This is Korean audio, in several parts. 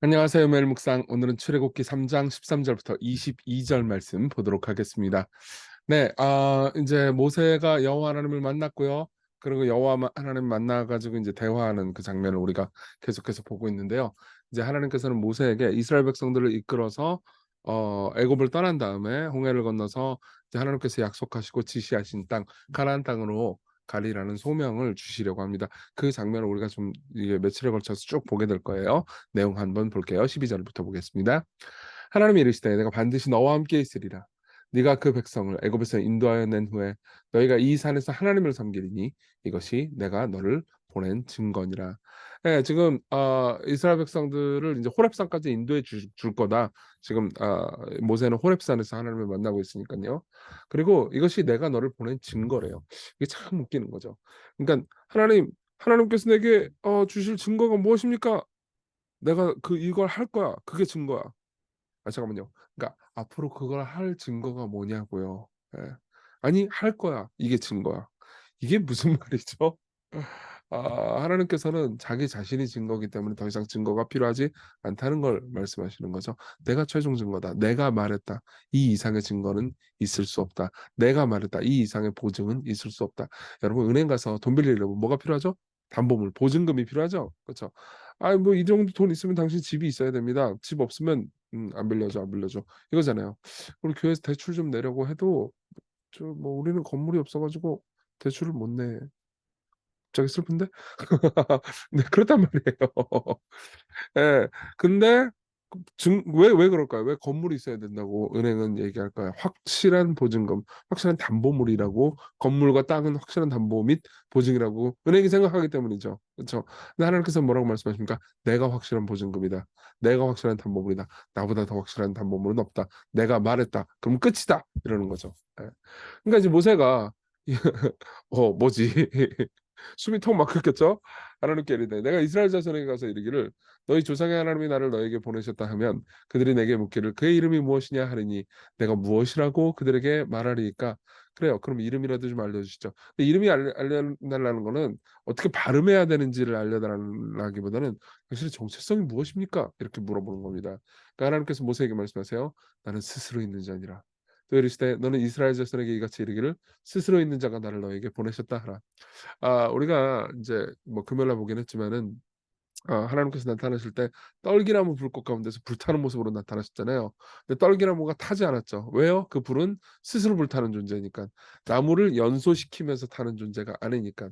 안녕하세요. 매일 묵상. 오늘은 출애굽기 3장 13절부터 22절 말씀 보도록 하겠습니다. 네, 이제 모세가 여호와 하나님을 만났고요. 그리고 여호와 하나님 만나가지고 이제 대화하는 그 장면을 우리가 계속해서 보고 있는데요. 이제 하나님께서는 모세에게 이스라엘 백성들을 이끌어서 애굽을 떠난 다음에 홍해를 건너서 이제 하나님께서 약속하시고 지시하신 땅 가나안 땅으로 가리라는 소명을 주시려고 합니다. 그 장면을 우리가 좀 이게 며칠에 걸쳐서 쭉 보게 될 거예요. 내용 한번 볼게요. 12절부터 보겠습니다. 하나님이 이르시되 내가 반드시 너와 함께 있으리라. 네가 그 백성을 애굽에서 인도하여 낸 후에 너희가 이 산에서 하나님을 섬기리니 이것이 내가 너를 보낸 증거니라. 예, 지금 이스라엘 백성들을 이제 호렙산까지 인도해 줄 거다. 지금 모세는 호렙산에서 하나님을 만나고 있으니까요. 그리고 이것이 내가 너를 보낸 증거래요. 이게 참 웃기는 거죠. 그러니까 하나님께서 내게 주실 증거가 무엇입니까? 내가 이걸 할 거야. 그게 증거야. 잠깐만요. 그러니까 앞으로 그걸 할 증거가 뭐냐고요. 예. 아니 할 거야. 이게 증거야. 이게 무슨 말이죠? 하나님께서는 자기 자신이 증거이기 때문에 더 이상 증거가 필요하지 않다는 걸 말씀하시는 거죠. 내가 최종 증거다. 내가 말했다. 이 이상의 증거는 있을 수 없다. 내가 말했다. 이 이상의 보증은 있을 수 없다. 여러분 은행 가서 돈 빌리려면 뭐가 필요하죠? 담보물, 보증금이 필요하죠. 그렇죠? 뭐 이 정도 돈 있으면 당신 집이 있어야 됩니다. 집 없으면 안 빌려줘, 안 빌려줘. 이거잖아요. 우리 교회에서 대출 좀 내려고 해도 뭐 우리는 건물이 없어가지고 대출을 못 내. 갑자기 슬픈데? 네, 그렇단 말이에요. 예. 근데 왜 그럴까요? 왜 건물이 있어야 된다고 은행은 얘기할까요? 확실한 보증금, 확실한 담보물이라고 건물과 땅은 확실한 담보 및 보증이라고 은행이 생각하기 때문이죠. 그렇죠? 근데 하나님께서 뭐라고 말씀하십니까? 내가 확실한 보증금이다. 내가 확실한 담보물이다. 나보다 더 확실한 담보물은 없다. 내가 말했다. 그럼 끝이다. 이러는 거죠. 예. 그러니까 이제 모세가 뭐지? 숨이 턱 막혔겠죠? 하나님께 이르되 내가 이스라엘 자손에게 가서 이르기를 너희 조상의 하나님이 나를 너에게 보내셨다 하면 그들이 내게 묻기를 그의 이름이 무엇이냐 하리니 내가 무엇이라고 그들에게 말하리이까. 그래요. 그럼 이름이라도 좀 알려주시죠. 근데 이름이 알려달라는 거는 어떻게 발음해야 되는지를 알려달라기보다는 당신의 정체성이 무엇입니까? 이렇게 물어보는 겁니다. 그러니까 하나님께서 모세에게 말씀하세요. 나는 스스로 있는 자니라. 또 이르시되 너는 이스라엘 자손에게 이같이 이르기를 스스로 있는 자가 나를 너에게 보내셨다 하라. 우리가 이제 뭐 금요일날 보긴 했지만은 하나님께서 나타나실 때 떨기나무 불꽃 가운데서 불타는 모습으로 나타나셨잖아요. 근데 떨기나무가 타지 않았죠. 왜요? 그 불은 스스로 불타는 존재니까. 나무를 연소시키면서 타는 존재가 아니니까.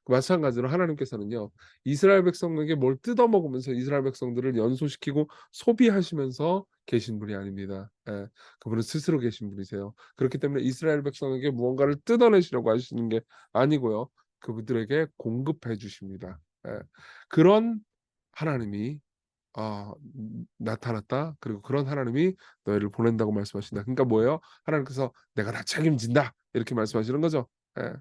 마찬가지로 하나님께서는요. 이스라엘 백성에게 뭘 뜯어먹으면서 이스라엘 백성들을 연소시키고 소비하시면서 계신 분이 아닙니다. 예. 그분은 스스로 계신 분이세요. 그렇기 때문에 이스라엘 백성에게 무언가를 뜯어내시려고 하시는 게 아니고요. 그분들에게 공급해 주십니다. 예. 그런 하나님이 나타났다. 그리고 그런 하나님이 너희를 보낸다고 말씀하신다. 그러니까 뭐예요? 하나님께서 내가 다 책임진다. 이렇게 말씀하시는 거죠. 예.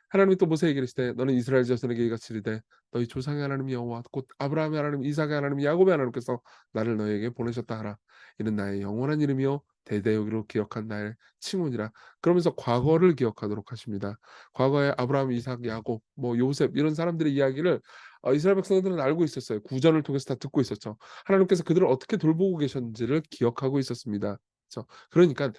하나님이 또 모세에게 이르시되 너는 이스라엘 자손에게 이같이 이르되 너희 조상의 하나님 여호와 곧 아브라함의 하나님 이삭의 하나님 야곱의 하나님께서 나를 너희에게 보내셨다 하라. 이는 나의 영원한 이름이요 대대역으로 기억한 나의 칭훈이라. 그러면서 과거를 기억하도록 하십니다. 과거에 아브라함, 이삭, 야곱, 뭐 요셉 이런 사람들의 이야기를 이스라엘 백성들은 알고 있었어요. 구전을 통해서 다 듣고 있었죠. 하나님께서 그들을 어떻게 돌보고 계셨는지를 기억하고 있었습니다. 그렇죠? 그러니까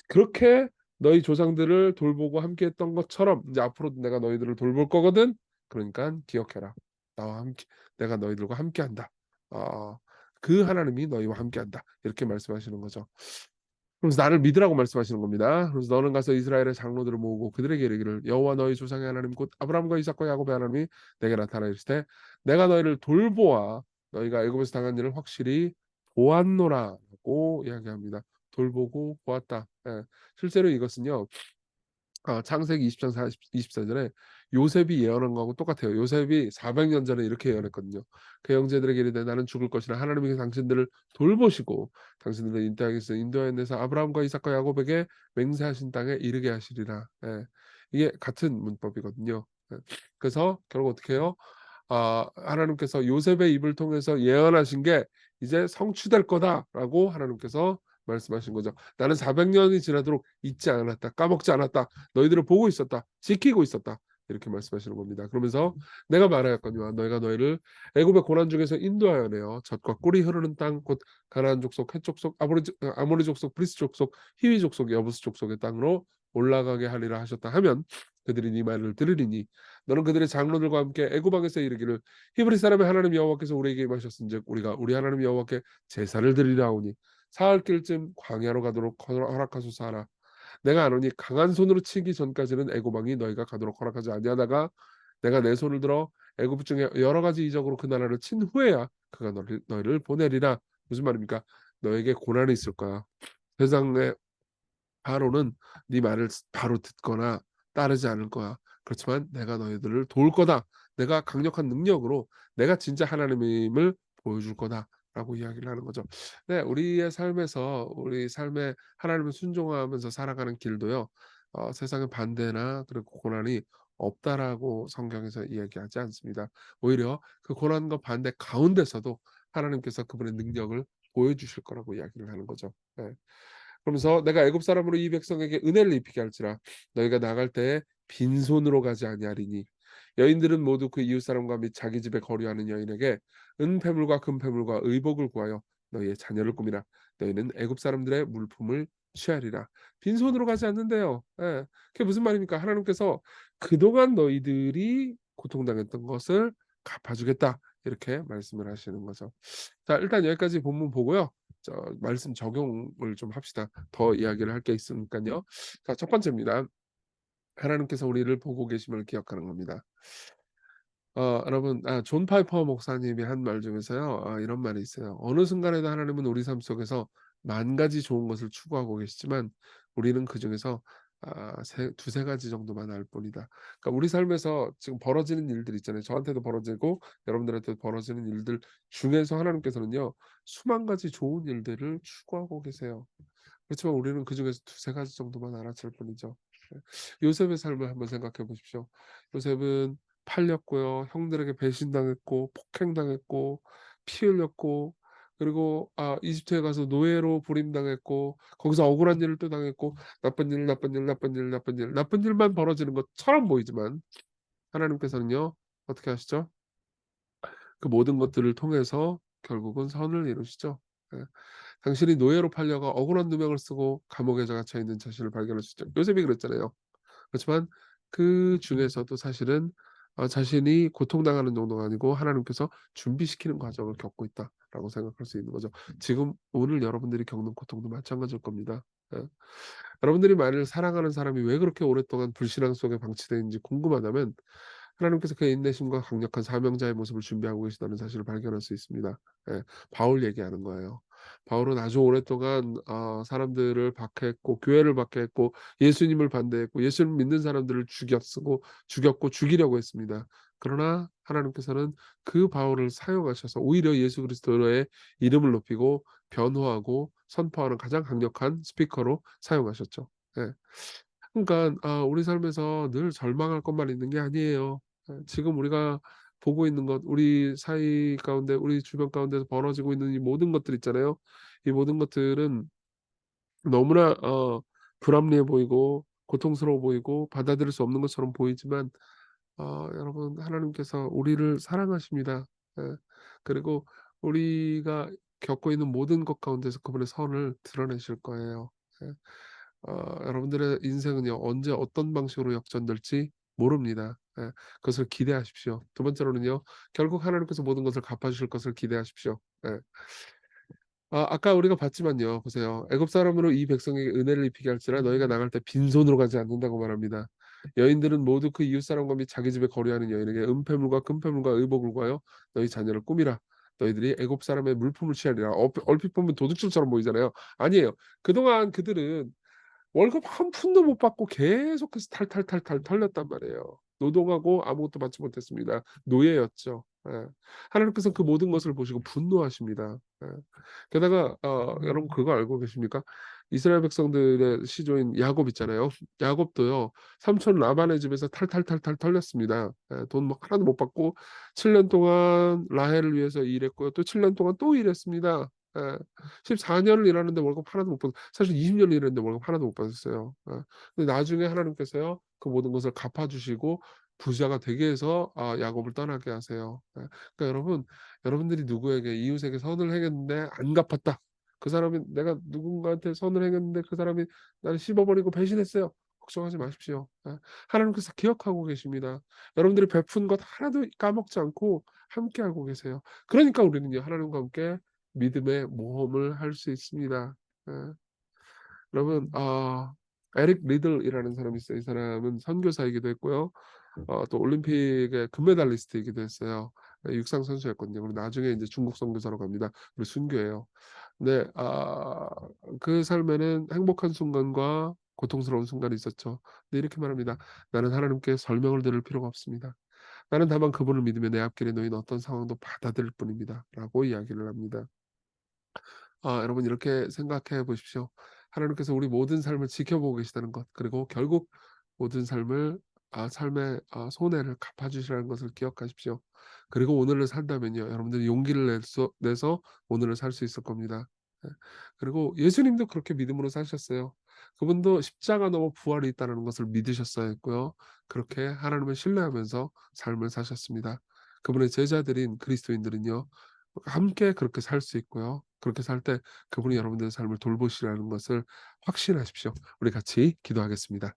그렇게 너희 조상들을 돌보고 함께했던 것처럼 이제 앞으로도 내가 너희들을 돌볼 거거든. 그러니까 기억해라. 나와 함께 내가 너희들과 함께한다. 어, 그 하나님이 너희와 함께한다. 이렇게 말씀하시는 거죠. 그래서 나를 믿으라고 말씀하시는 겁니다. 그래서 너는 가서 이스라엘의 장로들을 모으고 그들에게 이르기를 여호와 너희 조상의 하나님 곧 아브라함과 이삭과 야곱의 하나님이 내게 나타나 이르시되 내가 너희를 돌보아 너희가 애굽에서 당한 일을 확실히 보았노라고 이야기합니다. 돌보고 보았다. 예. 실제로 이것은요. 창세기 20장 24절에 요셉이 예언한 거하고 똑같아요. 요셉이 400년 전에 이렇게 예언했거든요. 그 형제들에게 이르되 나는 죽을 것이라 하나님이 당신들을 돌보시고 당신들을 인도하겠어 인도하여내서 아브라함과 이삭과 야곱에게 맹세하신 땅에 이르게 하시리라. 예. 이게 같은 문법이거든요. 예. 그래서 결국 어떻게 해요? 하나님께서 요셉의 입을 통해서 예언하신 게 이제 성취될 거다라고 하나님께서 말씀하신 거죠. 나는 400년이 지나도록 잊지 않았다. 까먹지 않았다. 너희들을 보고 있었다. 지키고 있었다. 이렇게 말씀하시는 겁니다. 그러면서 내가 말하였거니와 너희가 너희를 애굽의 고난 중에서 인도하여 내어 젖과 꿀이 흐르는 땅 곧 가나안 족속, 헷 족속, 아모리 족속, 브리스 족속, 히위 족속, 여부스 족속의 땅으로 올라가게 하리라 하셨다 하면 그들이 네 말을 들으리니 너는 그들의 장로들과 함께 애굽 왕에서 이르기를 히브리 사람의 하나님 여호와께서 우리에게 임하셨은즉 우리가 우리 하나님 여호와께 제사를 드리라 하오니 사흘 길쯤 광야로 가도록 허락하소서 하라. 내가 아노니 강한 손으로 치기 전까지는 애굽 왕이 너희가 가도록 허락하지 아니하다가 내가 내 손을 들어 애굽 중에 여러 가지 이적으로 그 나라를 친 후에야 그가 너희를 보내리라. 무슨 말입니까? 너에게 고난이 있을 거야. 세상의 바로는 네 말을 바로 듣거나 따르지 않을 거야. 그렇지만 내가 너희들을 도울 거다. 내가 강력한 능력으로 내가 진짜 하나님임을 보여줄 거다라고 이야기를 하는 거죠. 네, 우리의 삶에서 우리 삶에 하나님을 순종하면서 살아가는 길도요. 세상의 반대나 그리고 고난이 없다라고 성경에서 이야기하지 않습니다. 오히려 그 고난과 반대 가운데서도 하나님께서 그분의 능력을 보여주실 거라고 이야기를 하는 거죠. 네. 그러면서 내가 애굽 사람으로 이 백성에게 은혜를 입히게 할지라 너희가 나갈 때에 빈손으로 가지 아니하리니 여인들은 모두 그 이웃 사람과 및 자기 집에 거류하는 여인에게 은폐물과 금폐물과 의복을 구하여 너희의 자녀를 꾸미라. 너희는 애굽 사람들의 물품을 취하리라. 빈손으로 가지 않는데요. 예. 그게 무슨 말입니까? 하나님께서 그동안 너희들이 고통당했던 것을 갚아주겠다. 이렇게 말씀을 하시는 거죠. 자, 일단 여기까지 본문 보고요. 말씀 적용을 좀 합시다. 더 이야기를 할 게 있으니까요. 자, 첫 번째입니다. 하나님께서 우리를 보고 계심을 기억하는 겁니다. 여러분, 존 파이퍼 목사님이 한 말 중에서요. 이런 말이 있어요. 어느 순간에도 하나님은 우리 삶 속에서 만 가지 좋은 것을 추구하고 계시지만 우리는 그중에서 두세 가지 정도만 알 뿐이다. 그러니까 우리 삶에서 지금 벌어지는 일들 있잖아요. 저한테도 벌어지고 여러분들한테도 벌어지는 일들 중에서 하나님께서는요. 수만 가지 좋은 일들을 추구하고 계세요. 그렇지만 우리는 그중에서 두세 가지 정도만 알아챌 뿐이죠. 네. 요셉의 삶을 한번 생각해 보십시오. 요셉은 팔렸고요. 형들에게 배신당했고 폭행당했고 피 흘렸고 그리고 이집트에 가서 노예로 부림당했고 거기서 억울한 일을 또 당했고 나쁜 일, 나쁜 일, 나쁜 일, 나쁜 일, 나쁜 일만 벌어지는 것처럼 보이지만 하나님께서는요. 어떻게 하시죠? 그 모든 것들을 통해서 결국은 선을 이루시죠. 예. 당신이 노예로 팔려가 억울한 누명을 쓰고 감옥에 갇혀 있는 자신을 발견하셨죠. 요셉이 그랬잖아요. 그렇지만 그 중에서도 사실은 자신이 고통당하는 정도가 아니고 하나님께서 준비시키는 과정을 겪고 있다라고 생각할 수 있는 거죠. 지금 오늘 여러분들이 겪는 고통도 마찬가지일 겁니다. 예. 여러분들이 만일 사랑하는 사람이 왜 그렇게 오랫동안 불신앙 속에 방치되어 있는지 궁금하다면 하나님께서 그의 인내심과 강력한 사명자의 모습을 준비하고 계시다는 사실을 발견할 수 있습니다. 예. 바울 얘기하는 거예요. 바울은 아주 오랫동안 사람들을 박해했고 교회를 박해했고 예수님을 반대했고 예수를 믿는 사람들을 죽였고 죽이려고 했습니다. 그러나 하나님께서는 그 바울을 사용하셔서 오히려 예수 그리스도의 이름을 높이고 변호하고 선포하는 가장 강력한 스피커로 사용하셨죠. 예. 그러니까 우리 삶에서 늘 절망할 것만 있는 게 아니에요. 지금 우리가 보고 있는 것, 우리 사이 가운데, 우리 주변 가운데서 벌어지고 있는 이 모든 것들 있잖아요. 이 모든 것들은 너무나 불합리해 보이고 고통스러워 보이고 받아들일 수 없는 것처럼 보이지만 여러분 하나님께서 우리를 사랑하십니다. 예. 그리고 우리가 겪고 있는 모든 것 가운데서 그분의 선을 드러내실 거예요. 예. 여러분들의 인생은요 언제 어떤 방식으로 역전될지 모릅니다. 예. 그것을 기대하십시오. 두 번째로는요 결국 하나님께서 모든 것을 갚아주실 것을 기대하십시오. 예. 아까 우리가 봤지만요. 보세요. 애굽 사람으로 이 백성에게 은혜를 입히게 할지라 너희가 나갈 때 빈손으로 가지 않는다고 말합니다. 여인들은 모두 그 이웃 사람과 및 자기 집에 거류하는 여인에게 은폐물과 금폐물과 의복을 구하여 너희 자녀를 꾸미라. 너희들이 애굽 사람의 물품을 취하리라. 얼핏 보면 도둑질처럼 보이잖아요. 아니에요. 그동안 그들은 월급 한 푼도 못 받고 계속해서 탈탈탈탈 털렸단 말이에요. 노동하고 아무것도 받지 못했습니다. 노예였죠. 예. 하나님께서 그 모든 것을 보시고 분노하십니다. 예. 게다가 여러분 그거 알고 계십니까? 이스라엘 백성들의 시조인 야곱 있잖아요. 야곱도요. 삼촌 라반의 집에서 탈탈탈탈 털렸습니다. 예. 돈 뭐 하나도 못 받고 7년 동안 라헬을 위해서 일했고요. 또 7년 동안 또 일했습니다. 예. 14년을 일하는데 월급 하나도 못 받고 사실 20년을 일했는데 월급 하나도 못 받았어요. 예. 근데 나중에 하나님께서요. 그 모든 것을 갚아주시고 부자가 되게 해서 야곱을 떠나게 하세요. 그러니까 여러분들이 누구에게 이웃에게 선을 행했는데 안 갚았다. 그 사람이 내가 누군가한테 선을 행했는데 그 사람이 나를 씹어버리고 배신했어요. 걱정하지 마십시오. 하나님께서 기억하고 계십니다. 여러분들이 베푼 것 하나도 까먹지 않고 함께하고 계세요. 그러니까 우리는요 하나님과 함께 믿음의 모험을 할 수 있습니다. 예. 여러분 에릭 리들이라는 사람이 있어요. 이 사람은 선교사이기도 했고요. 또 올림픽의 금메달리스트이기도 했어요. 육상 선수였거든요. 그리고 나중에 이제 중국 선교사로 갑니다. 그리고 순교해요. 근데 그 삶에는 행복한 순간과 고통스러운 순간이 있었죠. 근데 이렇게 말합니다. "나는 하나님께 설명을 들을 필요가 없습니다. 나는 다만 그분을 믿으며 내 앞길에 놓인 어떤 상황도 받아들일 뿐입니다."라고 이야기를 합니다. 여러분 이렇게 생각해 보십시오. 하나님께서 우리 모든 삶을 지켜보고 계시다는 것, 그리고 결국 모든 삶의 손해를 갚아 주시라는 것을 기억하십시오. 그리고 오늘을 산다면요. 여러분들이 용기를 내서 오늘을 살 수 있을 겁니다. 예. 그리고 예수님도 그렇게 믿음으로 사셨어요. 그분도 십자가 넘어 부활이 있다는 것을 믿으셨어야 했고요. 그렇게 하나님을 신뢰하면서 삶을 사셨습니다. 그분의 제자들인 그리스도인들은요. 함께 그렇게 살 수 있고요. 그렇게 살 때 그분이 여러분들의 삶을 돌보시라는 것을 확신하십시오. 우리 같이 기도하겠습니다.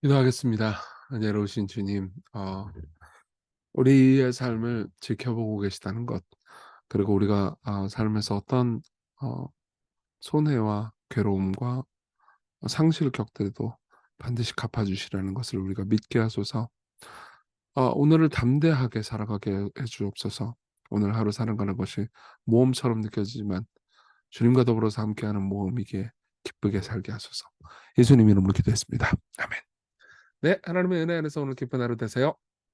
기도하겠습니다. 은혜로우신 주님, 우리의 삶을 지켜보고 계시다는 것, 그리고 우리가 삶에서 어떤 어 손해와 괴로움과 상실을 겪더라도 반드시 갚아 주시라는 것을 우리가 믿게 하소서. 오늘을 담대하게 살아가게 해 주옵소서. 오늘 하루 살아가는 것이 모험처럼 느껴지지만 주님과 더불어서 함께하는 모험이기에 기쁘게 살게 하소서. 예수님 이름으로 기도했습니다. 아멘. 네, 하나님의 은혜 안에서 오늘 기쁜 하루 되세요.